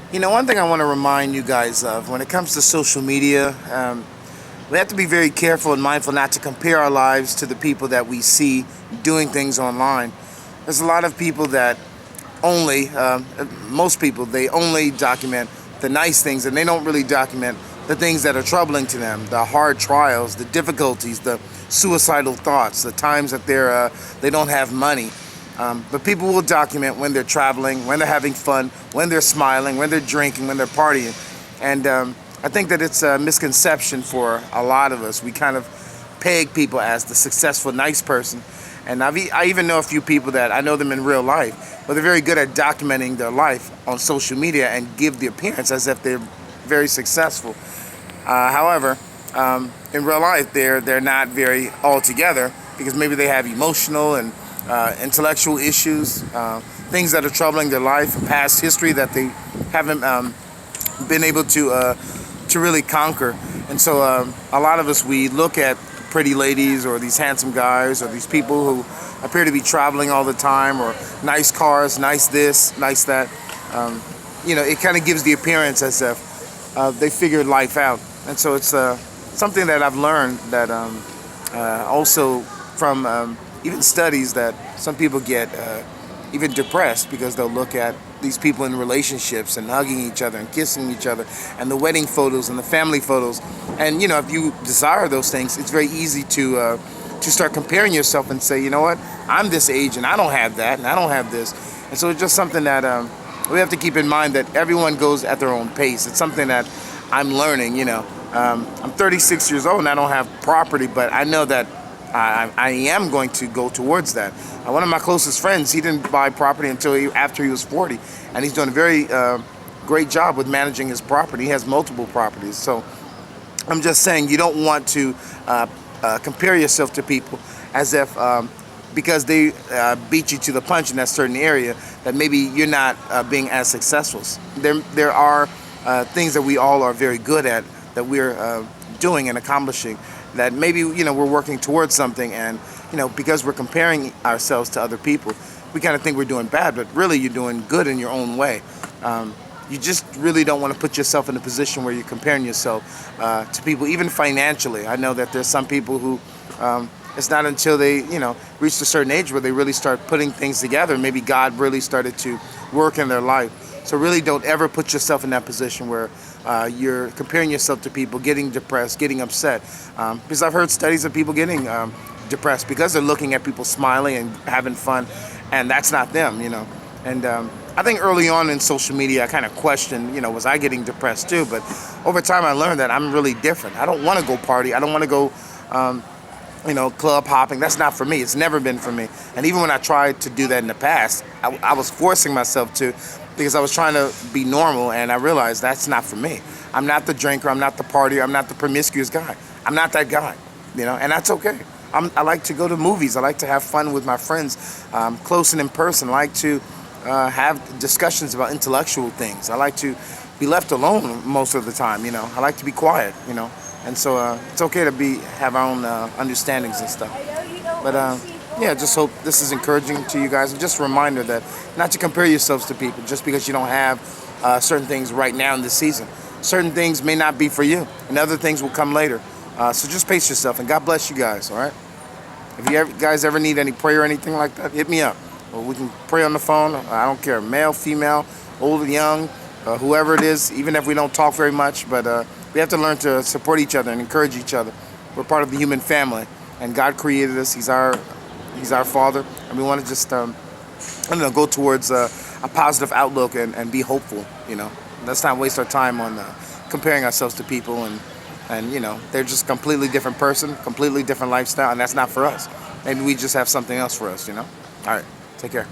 One thing I want to remind you guys of when it comes to social media, we have to be very careful and mindful not to compare our lives to the people that we see doing things online. There's a lot of people that most people, they only document the nice things and they don't really document the things that are troubling to them, the hard trials, the difficulties, the suicidal thoughts, the times that they don't have money. But people will document when they're traveling, when they're having fun, when they're smiling, when they're drinking, when they're partying. And I think that it's a misconception for a lot of us. We kind of peg people as the successful, nice person. And I even know a few people that I know them in real life, but they're very good at documenting their life on social media and give the appearance as if they're very successful. However, in real life, they're not very all together because maybe they have emotional and intellectual issues, things that are troubling their life, past history that they haven't been able to really conquer. And so a lot of us, we look at pretty ladies or these handsome guys or these people who appear to be traveling all the time, or nice cars, nice this, nice that. It kind of gives the appearance as if they figured life out. And so it's something that I've learned that also from even studies that some people get even depressed because they'll look at these people in relationships and hugging each other and kissing each other and the wedding photos and the family photos. And if you desire those things, it's very easy to start comparing yourself and say, you know what, I'm this age and I don't have that and I don't have this. And so it's just something that we have to keep in mind, that everyone goes at their own pace. It's something that I'm learning. I'm 36 years old and I don't have property, but I know that I am going to go towards that. One of my closest friends, he didn't buy property until after he was 40, and he's doing a very great job with managing his property. He has multiple properties. So I'm just saying, you don't want to compare yourself to people as if because they beat you to the punch in that certain area, that maybe you're not being as successful. There are things that we all are very good at, that we're doing and accomplishing, that maybe we're working towards something, and because we're comparing ourselves to other people, we kind of think we're doing bad, but really you're doing good in your own way. You just really don't want to put yourself in a position where you're comparing yourself to people, even financially. I know that there's some people who it's not until they reach a certain age where they really start putting things together. Maybe God really started to work in their life. So really don't ever put yourself in that position where you're comparing yourself to people, getting depressed, getting upset. Because I've heard studies of people getting depressed because they're looking at people smiling and having fun, and that's not them. And I think early on in social media, I kind of questioned, was I getting depressed too? But over time, I learned that I'm really different. I don't want to go party. I don't want to go club hopping. That's not for me. It's never been for me. And even when I tried to do that in the past, I was forcing myself to, because I was trying to be normal, and I realized that's not for me. I'm not the drinker. I'm not the partier. I'm not the promiscuous guy. I'm not that guy, and that's okay. I like to go to movies. I like to have fun with my friends, close and in person. I like to have discussions about intellectual things. I like to be left alone most of the time. I like to be quiet. And so it's okay to have our own understandings and stuff. But yeah, just hope this is encouraging to you guys. And just a reminder that not to compare yourselves to people just because you don't have certain things right now in this season. Certain things may not be for you, and other things will come later. So just pace yourself, and God bless you guys, all right? If you guys ever need any prayer or anything like that, hit me up. Or we can pray on the phone. I don't care, male, female, old or young, whoever it is, even if we don't talk very much. But we have to learn to support each other and encourage each other. We're part of the human family, and God created us. He's our Father, and we want to just go towards a positive outlook and be hopeful. Let's not waste our time on comparing ourselves to people, and they're just a completely different person, completely different lifestyle, and that's not for us. Maybe we just have something else for us. All right, take care.